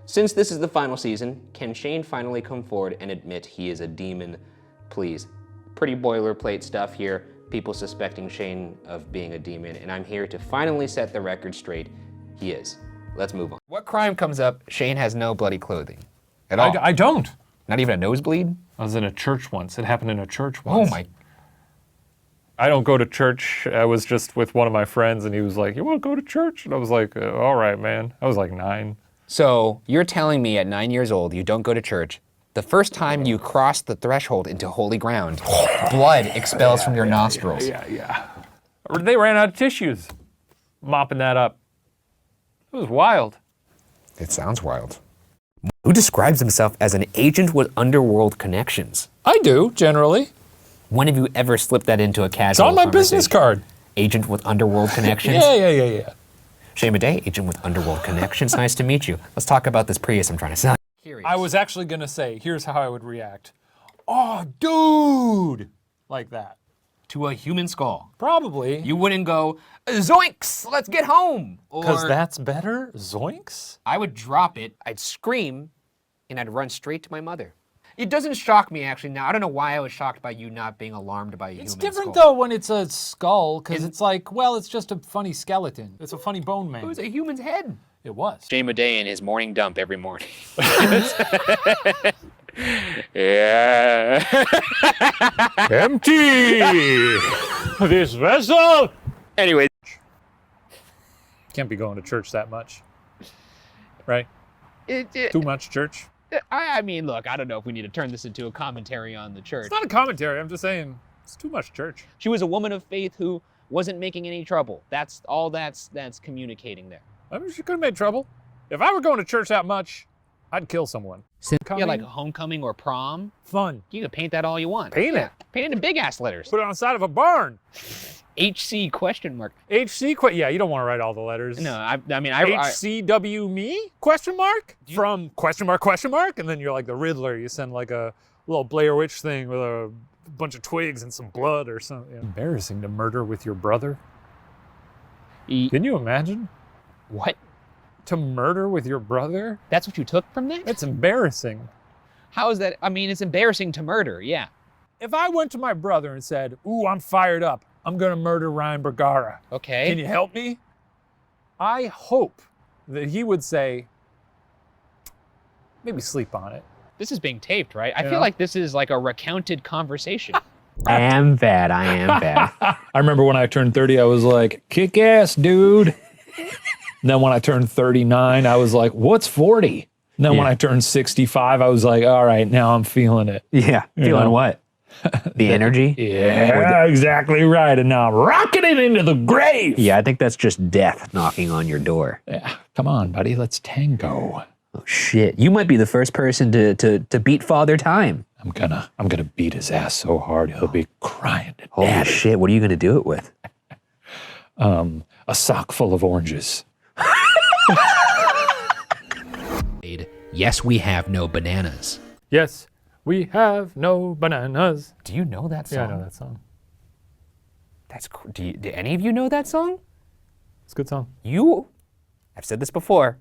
Since this is the final season, can Shane finally come forward and admit he is a demon? Please. Pretty boilerplate stuff here, people suspecting Shane of being a demon, and I'm here to finally set the record straight. He is. Let's move on. What crime comes up, Shane has no bloody clothing at all? I don't. Not even a nosebleed? I was in a church once. It happened in a church once. Oh my. I don't go to church. I was just with one of my friends and he was like, you want to go to church? And I was like, all right, man. I was like 9. So you're telling me at 9 years old, you don't go to church. The first time you cross the threshold into holy ground, blood expels from your nostrils. Yeah. They ran out of tissues. Mopping that up. It was wild. It sounds wild. Who describes himself as an agent with underworld connections? I do, generally. When have you ever slipped that into a casual It's on my conversation? business card. Agent with underworld connections? Yeah. Shane Madej, agent with underworld connections. Nice to meet you. Let's talk about this Prius I'm trying to sell. I was actually going to say, here's how I would react. Oh, dude! Like that. To a human skull. Probably. You wouldn't go, zoinks, let's get home. Because Or that's better? Zoinks? I would drop it, I'd scream, and I'd run straight to my mother. It doesn't shock me actually now. I don't know why I was shocked by you not being alarmed by a human skull. It's different though when it's a skull, because it's like, well, it's just a funny skeleton. It's a funny bone man. It was a human's head. It was. Shane Madej in his morning dump every morning. Yeah. Empty this vessel. Anyway. Can't be going to church that much, right? Too much church. I mean, look, I don't know if we need to turn this into a commentary on the church. It's not a commentary. I'm just saying it's too much church. She was a woman of faith who wasn't making any trouble. That's all that's communicating there. I mean, she could have made trouble. If I were going to church that much, I'd kill someone. Yeah, like homecoming or prom. Fun. You can paint that all you want. Paint it. Paint it in big ass letters. Put it on the side of a barn. HC question mark. Yeah, you don't want to write all the letters. No, I mean, HCW me? Question mark? From question mark, and then you're like the Riddler. You send like a little Blair Witch thing with a bunch of twigs and some blood or something. Yeah. Embarrassing to murder with your brother. Can you imagine? What? To murder with your brother? That's what you took from that? It's embarrassing. How is that? I mean, it's embarrassing to murder, yeah. If I went to my brother and said, ooh, I'm fired up. I'm gonna murder Ryan Bergara. Okay. Can you help me? I hope that he would say, maybe sleep on it. This is being taped, right? I feel like this is like a recounted conversation. I am bad. I remember when I turned 30, I was like, kick ass, dude. And then when I turned 39, I was like, what's 40? And then when I turned 65, I was like, all right, now I'm feeling it. Yeah, feeling what? The energy? Yeah, exactly right. And now I'm rocking it into the grave. Yeah, I think that's just death knocking on your door. Yeah, come on, buddy, let's tango. Oh shit, you might be the first person to beat Father Time. I'm gonna beat his ass so hard he'll be crying to Holy death. shit, what are you gonna do it with? A sock full of oranges. Yes, we have no bananas. Yes, we have no bananas. Do you know that song? Yeah, I know that song. That's cool. Do any of you know that song? It's a good song. You, I've said this before,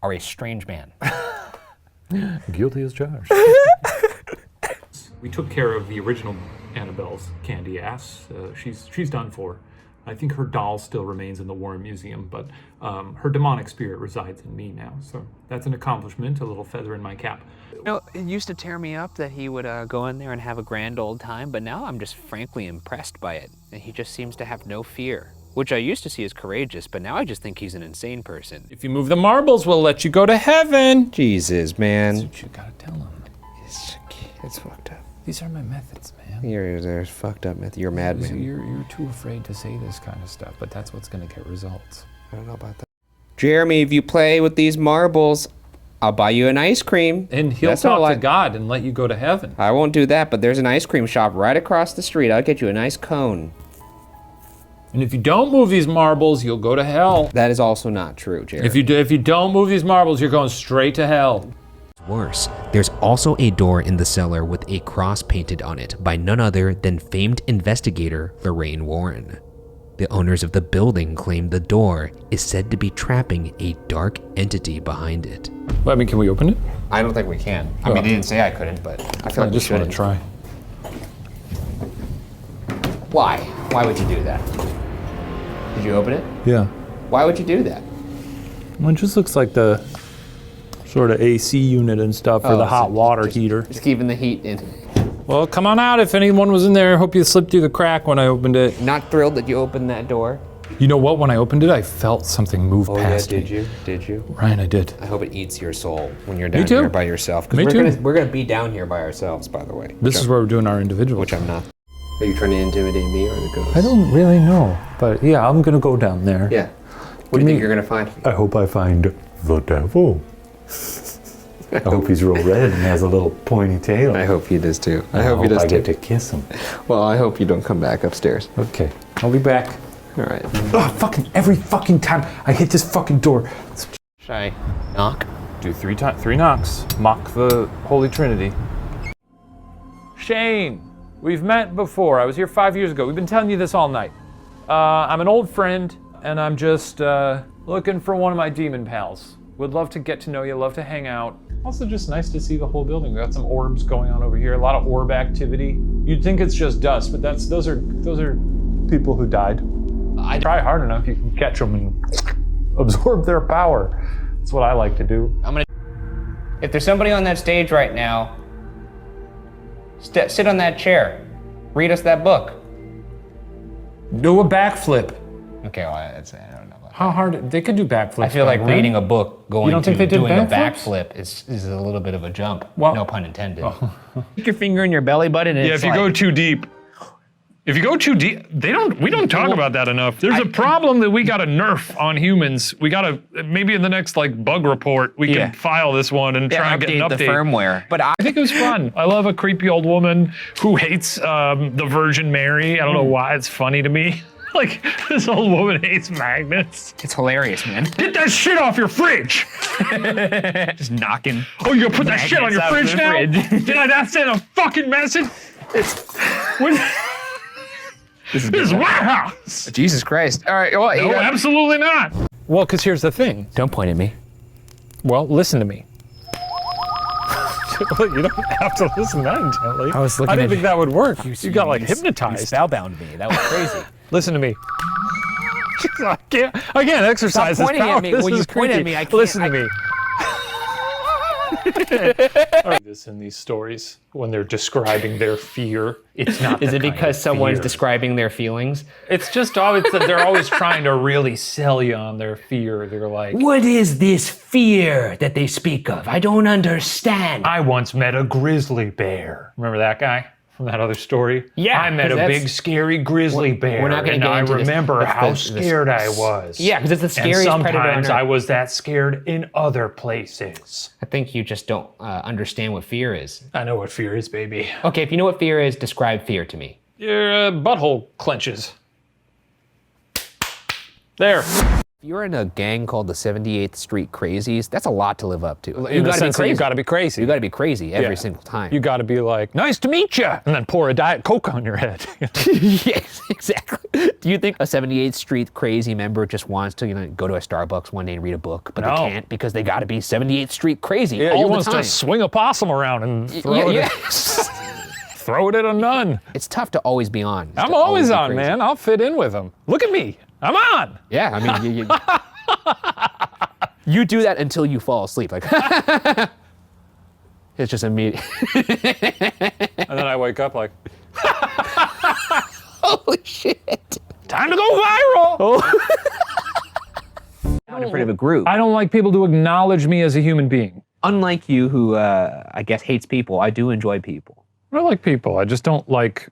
are a strange man. Guilty as charged. We took care of the original Annabelle's candy ass. She's done for. I think her doll still remains in the Warren Museum, but her demonic spirit resides in me now. So that's an accomplishment, a little feather in my cap. You know, it used to tear me up that he would go in there and have a grand old time, but now I'm just frankly impressed by it. And he just seems to have no fear, which I used to see as courageous, but now I just think he's an insane person. If you move the marbles, we'll let you go to heaven. Jesus, man. That's what you gotta tell him. It's fucked up. These are my methods, man. You're fucked up, You're a madman. You're too afraid to say this kind of stuff, but that's what's gonna get results. I don't know about that. Jeremy, if you play with these marbles, I'll buy you an ice cream. And he'll talk to God and let you go to heaven. I won't do that, but there's an ice cream shop right across the street. I'll get you a nice cone. And if you don't move these marbles, you'll go to hell. That is also not true, Jeremy. If you don't move these marbles, you're going straight to hell. Worse, there's also a door in the cellar with a cross painted on it by none other than famed investigator Lorraine Warren. The owners of the building claim the door is said to be trapping a dark entity behind it. Well, I mean, can we open it? I don't think we can. I mean, they didn't say I couldn't, but I feel I like we just want shouldn't. to try. Why? Why would you do that? Did you open it? Yeah. Why would you do that? Well, it just looks like the sort of AC unit and stuff for the hot water heater. Just keeping the heat in. Well, come on out if anyone was in there. Hope you slipped through the crack when I opened it. Not thrilled that you opened that door. You know what? When I opened it, I felt something move past me. you? Did you? Ryan, I did. I hope it eats your soul when you're down too. here by yourself. 'Cause Me too. We're gonna be down here by ourselves, by the way. This is where we're doing our individual. Which I'm not. Are you trying to intimidate me or the ghost? I don't really know, but yeah, I'm gonna go down there. Yeah. What do you think you're gonna find? I hope I find the devil. I hope he's real red and has a little pointy tail. I hope he does too. I hope he does I too. get to kiss him. Well, I hope you don't come back upstairs. Okay, I'll be back. All right. Oh, fucking every fucking time I hit this fucking door. Should I knock? Do 3 knocks. Mock the Holy Trinity. Shane, we've met before. I was here 5 years ago. We've been telling you this all night. I'm an old friend, and I'm just looking for one of my demon pals. Would love to get to know you, love to hang out. Also just nice to see the whole building. We got some orbs going on over here, a lot of orb activity. You'd think it's just dust, but those are people who died. I try hard enough, you can catch them and absorb their power. That's what I like to do. If there's somebody on that stage right now, sit on that chair. Read us that book. Do a backflip. Okay, well, I don't know. How hard? They could do backflips. I feel like reading a book going You don't think to they did doing a backflips? backflip is a little bit of a jump. Well- No pun intended. Stick your finger in your belly button and Yeah, it's if you like, go too deep. If you go too deep, we don't talk about that enough. There's a problem that we gotta nerf on humans. We gotta, maybe in the next like bug report, we Yeah. can file this one and try and get an update update. the firmware. But I think it was fun. I love a creepy old woman who hates the Virgin Mary. I don't know why, it's funny to me. Like, this old woman hates magnets. it's hilarious, man. Get that shit off your fridge! Just knocking. Oh, you're gonna put that shit on your Magnets fridge out now? of the fridge. Did I not send a fucking message? This is my house! Jesus Christ. All right, well, No, absolutely not. Well, because here's the thing. don't point at me. Well, listen to me. You don't have to listen that intently. I was looking I didn't at think that would work. You got like You hypnotized. spellbound me. That was crazy. Listen to me. I can't exercise Stop this pointing power. at me. This When you is point at creepy. me, I can't- Listen to me. This in these stories when they're describing their fear, it's not. Is the it kind because of someone's fear. describing their feelings? It's just always that they're always trying to really sell you on their fear. They're like, What is this fear that they speak of? I don't understand. I once met a grizzly bear. Remember that guy from that other story? Yeah, I met 'cause a that's- big scary grizzly bear, we're not gonna and get I into this. remember That's how the- scared I was. Yeah, because it's the And scariest predator on sometimes Earth. I was that scared in other places. I think you just don't understand what fear is. I know what fear is, baby. Okay, if you know what fear is, describe fear to me. Your butthole clenches. There. If you're in a gang called the 78th Street Crazies, that's a lot to live up to. In the sense that you gotta be crazy. You gotta be crazy every Yeah. single time. You got to be like, nice to meet you, and then pour a Diet Coke on your head. Yes, exactly. Do you think a 78th Street crazy member just wants to, go to a Starbucks one day and read a book, but No. they can't because they gotta be 78th Street crazy Yeah, all he the wants time? to swing a possum around and throw, Yeah, it, yes. throw it at a nun. It's tough to always be on. It's I'm to always be on, crazy. man. I'll fit in with him. Look at me. I'm on. Yeah, I mean, you you do that until you fall asleep. Like, it's just immediate. And then I wake up like, Holy shit. time to go viral. Not in front of a group. I don't like people to acknowledge me as a human being. Unlike you, who I guess hates people, I do enjoy people. I like people. I just don't like.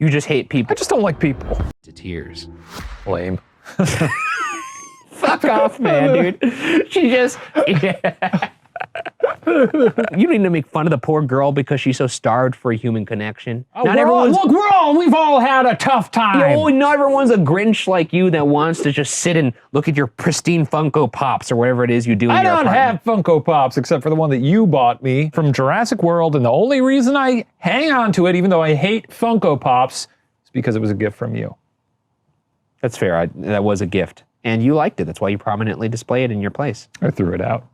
You just hate people. I just don't like people. To tears. Lame. Fuck off, man, dude. She just. You need to make fun of the poor girl because she's so starved for a human connection. Not everyone's. we've all had a tough time. Not everyone's a Grinch like you that wants to just sit and look at your pristine Funko Pops or whatever it is you do in I your don't apartment. have Funko Pops except for the one that you bought me from Jurassic World, and the only reason I hang on to it, even though I hate Funko Pops, is because it was a gift from you. That's fair. That was a gift. And you liked it. That's why you prominently display it in your place. I threw it out.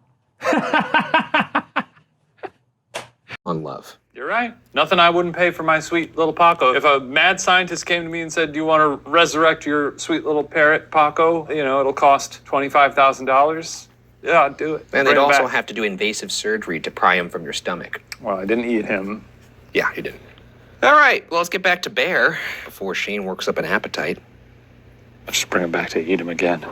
On love. You're right. Nothing I wouldn't pay for my sweet little Paco. If a mad scientist came to me and said, do you want to resurrect your sweet little parrot, Paco? You know, it'll cost $25,000. Yeah, I'd do it. And Bring they'd him also back. have to do invasive surgery to pry him from your stomach. Well, I didn't eat him. Yeah, you didn't. All right, well, let's get back to Bear before Shane works up an appetite. I'll just bring him back to eat him again.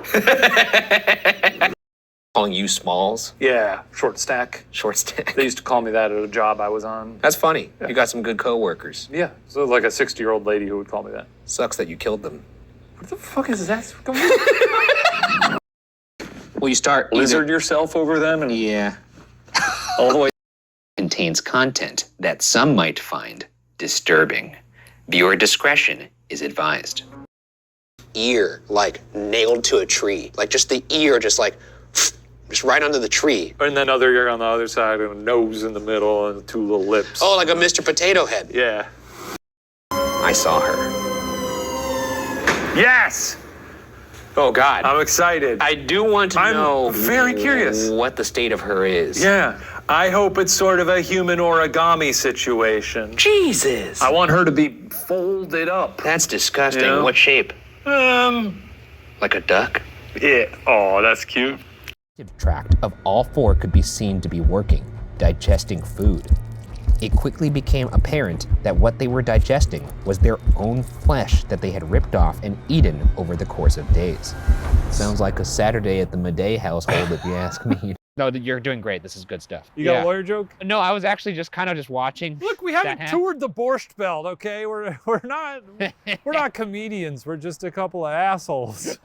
Calling you Smalls, Yeah, short stack. short stack. They used to call me that at a job I was on. That's funny. You got some good coworkers. Yeah, so like a 60-year-old lady who would call me that. Sucks that you killed them. What the fuck is that? Come on. Well, you start Lizard yourself over them and Yeah. all the way. Contains content that some might find disturbing. Viewer discretion is advised. Ear, like, nailed to a tree. Like, just the ear, just right under the tree. And then other ear on the other side and a nose in the middle and two little lips. Oh, like a Mr. Potato Head. Yeah. I saw her. Yes! Oh, God. I'm excited. I do want to I'm know very curious. what the state of her is. Yeah. I hope it's sort of a human origami situation. Jesus. I want her to be folded up. That's disgusting. Yeah. What shape? Like a duck? Yeah. Oh, that's cute. Tract of all four could be seen to be working, digesting food. It quickly became apparent that what they were digesting was their own flesh that they had ripped off and eaten over the course of days. Sounds like a Saturday at the Madej household, if you ask me. No, you're doing great. This is good stuff. You got a lawyer joke? No, I was actually just kind of just watching. Look, we that haven't happen. toured the Borscht Belt, okay? We're not comedians. We're just a couple of assholes.